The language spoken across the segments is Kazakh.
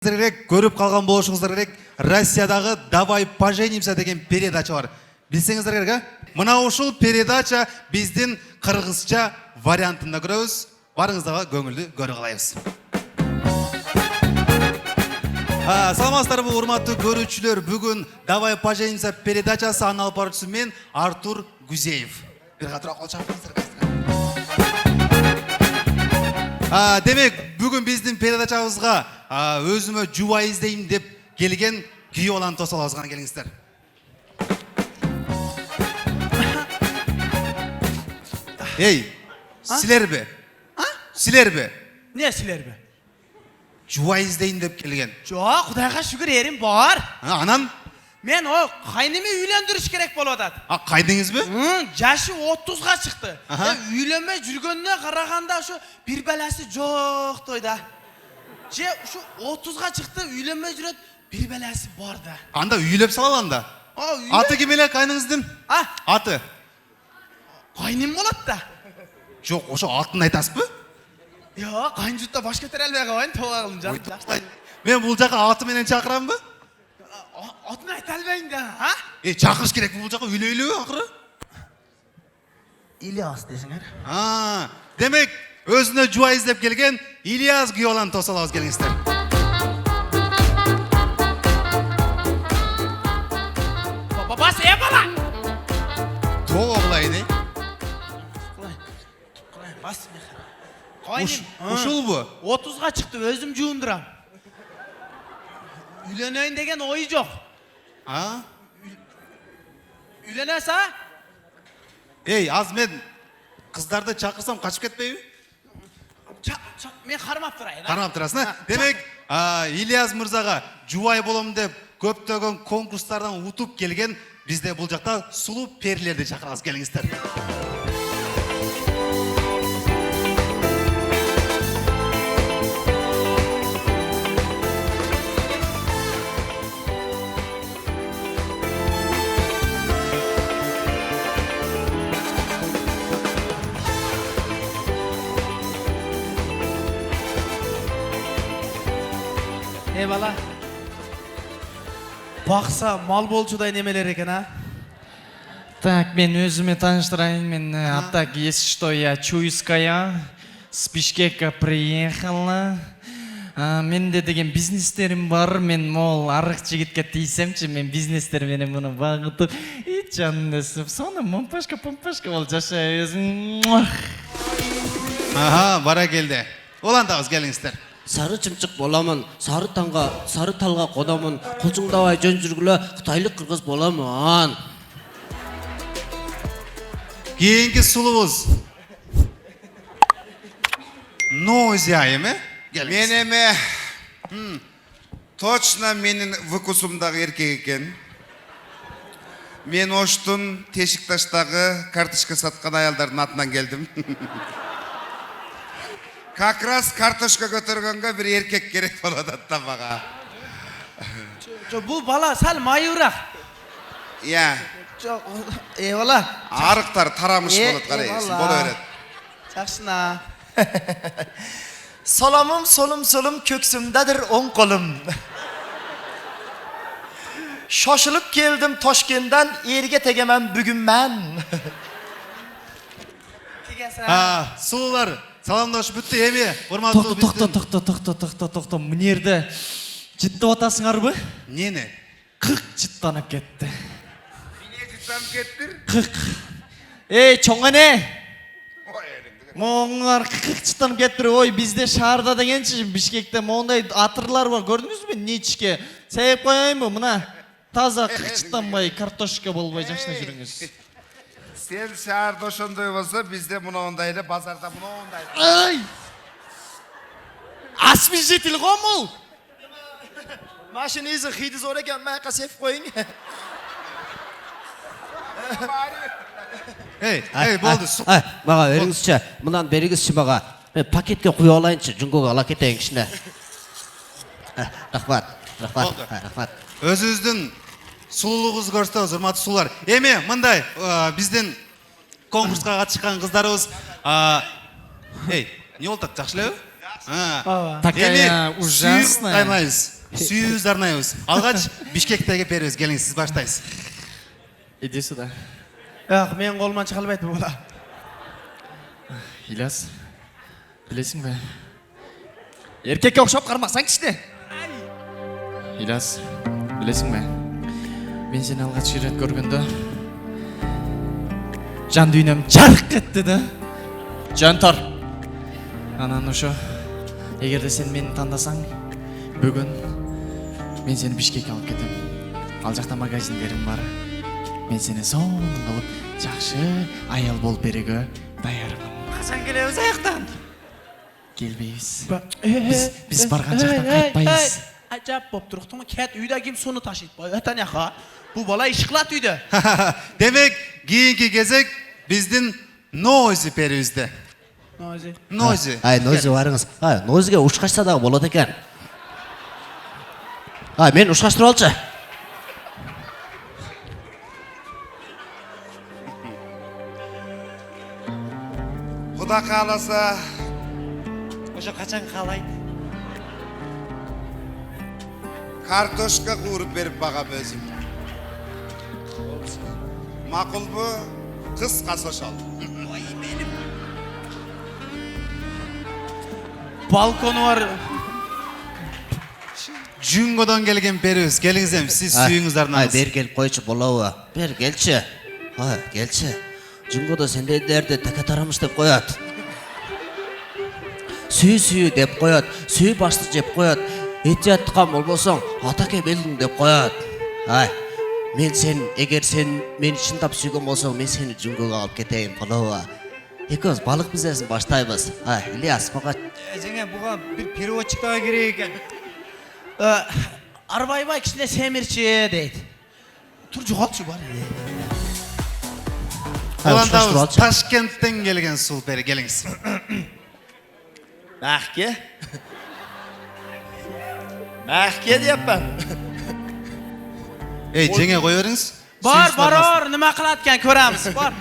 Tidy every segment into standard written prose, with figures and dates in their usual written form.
Керек көріп қалған болушыңыздар керек, Россиядағы «Давай поженимся» деген передача бар. Білсеңіздер керек, а? Мынау ушул передача біздің қырғызша вариантында көрөбүз. Барыңыздаға көңілді көріп қалайбыз. Саламатсыздар, урматтуу көрүүчүлөр. Бүгүн «Давай поженимся» передачасы алып баруучусу мен Артур Гузеев. Демек, бүгін біздің передачабызға өзіме жуа издейм деп келген күйөө баланы тосып алабыз, келиңиздер. Ей, силер бе? Силер бе? Не силер бе? Жуа издейм деп келген. Жоқ, Құдайға шүкір ерім бар. Анан? Мен о қайныме үйлендіріш керек болып атат. Қайдыңыз бе? Жашы 30-ға шықты. Үйленбей жүргеніне қарағанда шу бір бәләсі жоқ тойда. Же шу 30-ға шықты, үйленбей жүрет, бір бәләсі бар да. Анда үйлеп салаланда. Аты кем эле қайныңыздың? Аты? Қайным болады да. Жоқ, ошо атын айтасыз бы? Жоқ, қайын жұтта баш кетер әлбе қойын, тоғалым жақсы. Мен бұл жаққа аты менен шақырам бы? Атын айта әлбейін да, Шақырыш керек бұл жаққа үйлейлі ақыры? Ильяс десіңер. Демек, өзіне жуа іздеп келген Ильяс Гүйолан тосалауыз келіңіздер. Бас, бала! Тоғы оғылайын, Бас, Ушыл бұ? 30-ға шықты, өзім жуындырам. Үйленейін деген ойы жоқ. Үйленесі, Ей, аз мен қыздарды шақырсам қашып кетпейбі? Мен қармап тұрайын. Қармап тұрасың, Демек, Ильяс мырзаға жуай болым деп көптеген конкурстардан ұтып келген бізде бұл жақта сұлу перілерді шақырағыз келіңіздер. Бала, бақса мал болчудай немелер екен, Так, мен өзіме таныштырайын, мен атак, если что, я Чуйская, с Бишкека приехала. Менде деген бизнестерім бар, мен мол арық жігітке тейсемші, мен бизнестерменен мұны бағытып, и жанын өсіп, соны помпашка бол жашай өзім. Бара келді. Оландағыз келіңіздер. Сары чымчык боламын, сары талға қодамын, құлжыңдавай жөн жүргілі Қытайлық қырғыз боламын. Кейінгі сұлуыз. Нозияйым, Мен еме, точно менің выкусымдағы еркек екен. Мен оштың Тешікташтағы картошка сатқан аялдардың атынан келдім. Как раз картошка көтергенге бір еркек керек болады табаға. Бұл бала сәл майырақ. Иә. Бала. Арықтар тарамыш болады қарайыз. Бұл өрет. Жақшына. Salamım solum köksümdedir on kolum. Şaşılıp geldim Toşkent'ten, erge tegemen bugün ben. Сұлулар, саламдашып бүтті еме. Тоқта, мінерді жітті отасыңар бұ? Нені? 40 жіттанып кетті. Міне жыттанып кеттір? 40. Ей, чоңане! Моңар 40 жыттанып кеттір. Ой, бізде шаарда дегенші, Бишкекте моңдай атырлар бар. Көрдіңіз бе? Нечке. Сәйіп қойайын бұ, мұна. Таза 40 жыттанбай, картошка болбай жақшына жүріңіз. Сен шаарда ошондой болса, бізде мұна ондайлы, базарда мұна ондайлы. Ай! Освежитель ғомыл! Maşın izi xiydi zora gelmeye kasef koyun. Ей, болды. Маға өріңізші, мұнан беріңізші маға. Мен пакетке құй алайыншы, жүнгоға ала кетейін кішіне. Рахмат. Өзіңіздің сұлулығыз көрсетіңіз, урматтуу сұлулар. Еме, мындай, біздің конкурсқа қатысқан қыздарыбыз. Ей, не болды, жақшылау? Ооба. Такая ужасная. Сүйүүз арнайбыз. Алгач Бишкектеги беребиз. Келиңиз, сиз баштайсыз. Иди сюда. Мен колуман чыга албайт була. Ильяс, білесің бе? Еркекке ұқсап қармақсаң кішіне. Ильяс, білесің бе? Мен сені алғаш рет көргенде жан дүйнем жарық кетті да. Жантар. Анан ошо, егер де сен мені таңдасаң, бүгін мен сені Бишкекке алып кетем. Ал жақта магазиндерім бар. Мен сені соң қылып, жақсы аял болып береге даярмын. Қашан келеміз аяқтан? Келбейбиз. Biz барған жақтан қайтпайбыз. Acayip boп turuqtun. Ket үйдө ким суну ташыйт? Өтөн яка. Бу бала иш кылат үйдө. Демек, кийинки кезек биздин Нози берүүбүздө. Нози. Нози. Нойзи барыңыз. Нойзиге ушкачса дагы болот экен. Мен ушкачтырып алчы. Құда қаласа, Ошо қачан қалайды? картошка қуырып беріп бағам өзім. Мақұл бұ, қысқасы шал. Balkonu var. Жүнгөдөн келген берүүбүз. Келиңиз эми, сиз сүйүүңүз арнаңыз. Бер келип койчу болобу? Бер келчи. Келчи. Жүнгөдө сендейлерди теке тарамыш деп коет. Сүй деп коет. Сүй башты жеп коет. Эт жаттыкан болбосоң, атаке белдиң деп коет. Эгер сен мени чындап сүйгөн болсоң, мен сени жүнгөгө алып кетейин, болобу? Экөөбүз балык бизнесин баштайбыз. Ильяс, мага Жеңе буга бир переводчик дагы керек экен. Арбайбай кичине семирчи дейт. Тур жугалтчу бар. Уландабыз, Ташкенттен келген сул бери, келиңиз. Мәхке? Мәхке deyapman. Жеңе кой бериңиз. Бар, nima кылат экен көрөбүз. Бар.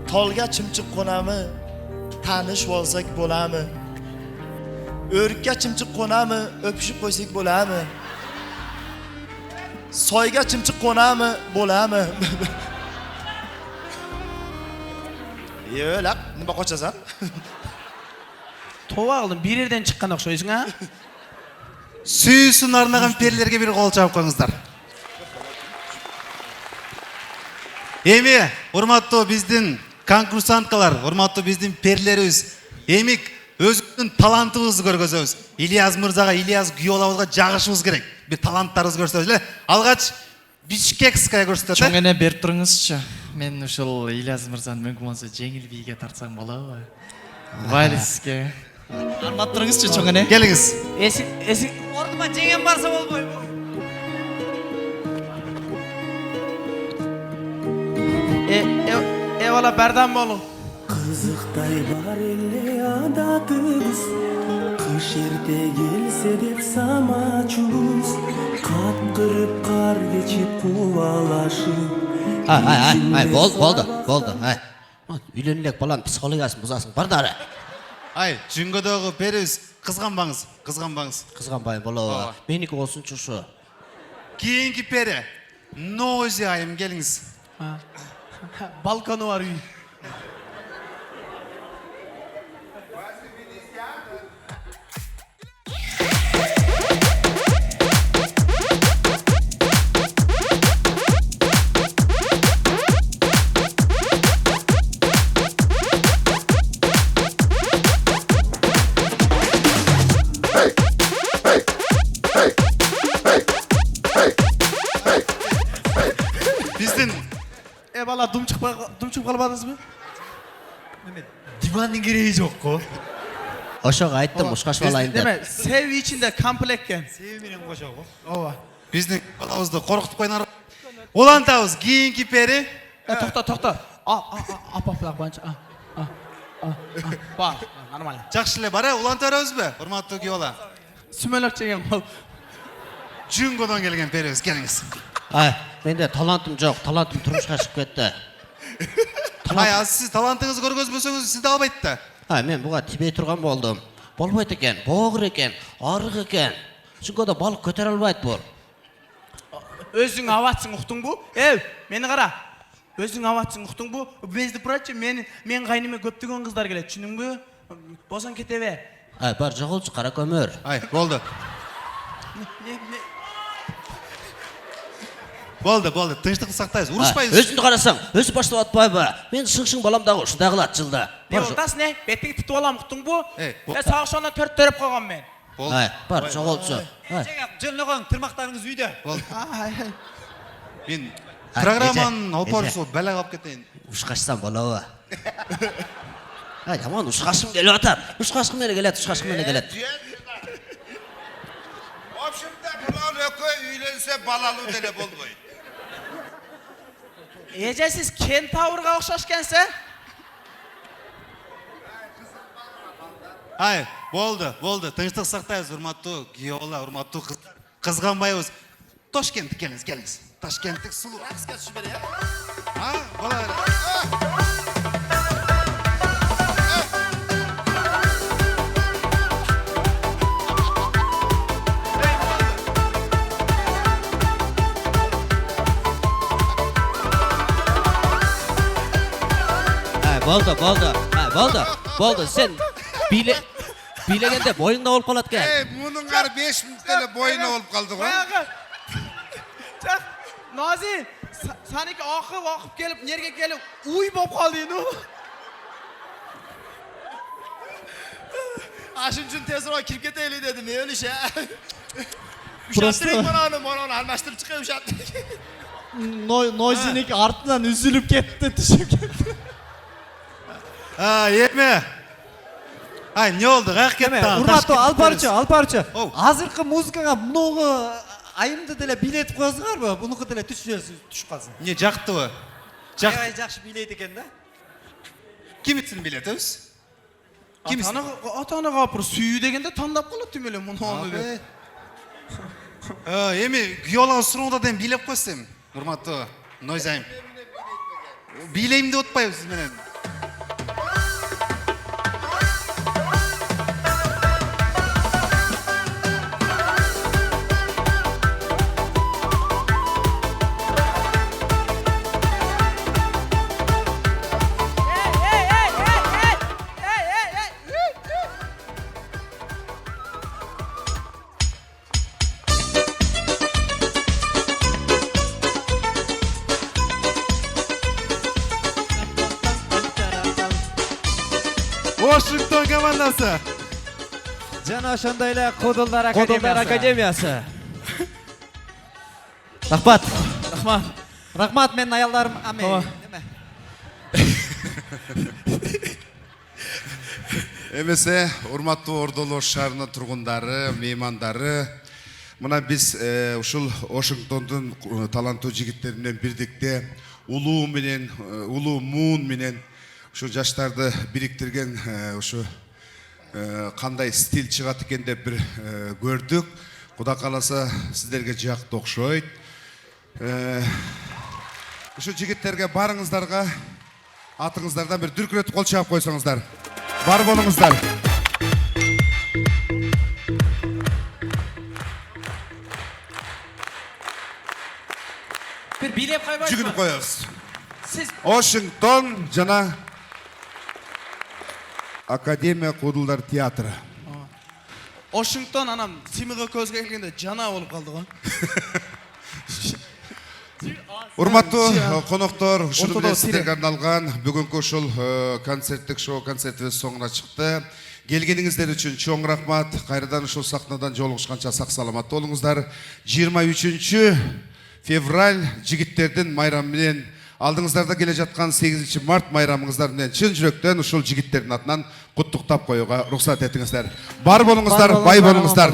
Tolga chimchiq qo'nami? Tanishib olsak bo'lami? O'rikka chimchiq qo'nami? O'pishib qo'ysak bo'lami? Soyga chimchiq qo'nami? Bo'lami? Yo'lab, nima qochasan? Tova qildim, bir yerden chiqqan o'xshaysiz, ha? Сүйүүсүн арнаган перилерге бир кол чабып коюңуздар. Эми, урматтуу биздин конкурсанткалар, урматтуу биздин перилерибиз, эми өзүбүздүн талантыбызды көргөзөбүз. Ильяс мырзага, Ильяс күйөөлөрүбүзгө жагышыбыз керек. Бир таланттарыбызды көрсөтөбүз эле. Алгач Бишкекская көрсөтөт. Чоң эне берип туруңузчу. Мен ушул Ильяс мырзаны мүмкүн болсо жеңил бийге тартсам болобу? Вальске. Армап туруңузчу чоң эне. Келиңиз. Эсик Ордума жеңем барса болбойбу. Eyvallah berdan болу. Кызыктай бар эле адатыбыз, кыш эрте келсе деп самачубуз, каткырып кар кечип кубалашып. Болду. Үйлөнүлөк баланын психологиясын бузасың, бар дары. Жүнгөдөгү берүүбүз, кызганбаңыз. Кызганбайм болобу? Меники болсунчу ушу. Кийинки пери, Нози айым, келиңиз. Balkonu var үй. Биздин Eyvallah dumçup kalmadınız mı? Divanın gereği yok ko. Ошого айттым, ушкачып алайын деп. Deme, sevi içinde kamplekken. Seviminin koşağı. Ova. биздин балабызды коркутуп койнор. Улантабыз, кийинки пери. Tokta. Apaplar banç. Bak, normal. Жакшы эле бар, уланта беребизби? Урматтуу күйөөла. Sümölök çeken bol. Жүнгөдөн келген перибиз, келиңиz. Менде талантым жок, талантым турмушка чыгып кетти. Ай, аз сіз талантыңызды көргөзбөсөңүз сізді албайт да. Мен буга тибей турган болдум. Болбойт экен, боогур экен, арык экен. Ошонго да балык көтөрө албайт бул. Өзүң абатсың, уктуңбу? Мени кара. Өзүң абатсың, уктуңбу? Между прочим, мен кайныма көптөгөн кыздар келет, түшүнүңбү? Босоң кетебе. Бар жоголчу кара көмөр. Ай, болды. Болды, тынчтыкты сактайбыз, урушпайбыз. Өзүңдү карасаң, өзү баштап атпайбы? Мен шың балам дагы ушундай кылат жылда. Не болтасың, бетиңди титип алам, уктуңбу? Болды. Сагышона 4 төрөп койгон мен. Бар жоголчу. Жөнлөгөн тырмактарыңыз үйдө. Мен программанын алып барып сол бәле калып кетейин. Ушкашсам болобу? Жаман ушкашым келип атат. Ушкашым менен келет. В общем-то, булар экөө үйленсе балалуу деле болбойт. Сиз кентаврга окшош экенсиз. Ай, болды, тынчтык сактайбыз, урматтуу күйөөбала, урматтуу кыздар. Кызганбайбыз. Ташкентке келиңиз. Ташкенттик сулуу. Ракска түшүп бере. Бола берет. Болду. Sen бийлегенде боюңда болуп калат экен. Мунун кары 5 мүнөт эле боюна болуп калды го. Nozi, saniki oqib kelib, nerga kelib, uy bo'lib qolding-ku. Ashun uchun tezroq kirib ketaylik dedim, men o'sha. Просто- Ushatdik mononi almashtirib chiqay ushatdik. Noizinik артынан үзүлүп кетти, түшүп кетти. Эме. Ай, не болду? Каяк кетти? Урматтуу алпарчы. Оу. Азыркы музыкага мунугу айымды деле бийлетип коесуңарбы? Бунуку деле түшүп калсын. Не жактыбы? Аябай жакшы бийлейт экен да. Кимитсин билетебиз? Ата-анага апыр сүйүү дегенде тандап калат тим эле муну деп. Эми күйөөбалага сурооңдо дем бийлеп койсом, урматтуу Нойзайым. Бийлейм деп атпайбыз сиз менен. Washington командасы. Жана ошондой эле Кодулдар академиясы. Рахмат. Рахмат, менин аялдарым. Неме? Эмесе, урматтуу Ордолор шаарынын тургундары, меймандары, мына биз ушул Вашингтондун таланттуу жигиттеринен бирдикте улуу муун менен ушу жаштарды бириктирген ушу кандай стиль чыгат экен деп бир көрдүк. Кудай кааласа сиздерге жакты окшойт. Ушу жигиттерге барыңыздарга атыңыздардан бир дүркүрөтүп кол чаап койсоңуздар. Бар болуңуздар. Bir biylеп койбойсузбу? Жүгүнүп коебуз. Siz Вашингтон жана Академия Кодулдар театры. Washington анам Симиге көзгө келгенде жана болуп калды го. Урматтуу коноктор, ушуну менен сиздерге арналган бүгүнкү ушул концерттик шоу концертибиз соңуна чыкты. Келгениңиздер үчүн чоң рахмат. Кайрадан ушул сахнада жолугушканча сак саламат болуңуздар. 23 февраль жигиттердин майрамы менен алдыңыздарда келе жаткан 8 март майрамыңыздар менен чын жүрөктөн ушул жигиттердин атынан куттуктап коюуга уруксат этиңиздер. Бар болуңуздар, бай болуңуздар.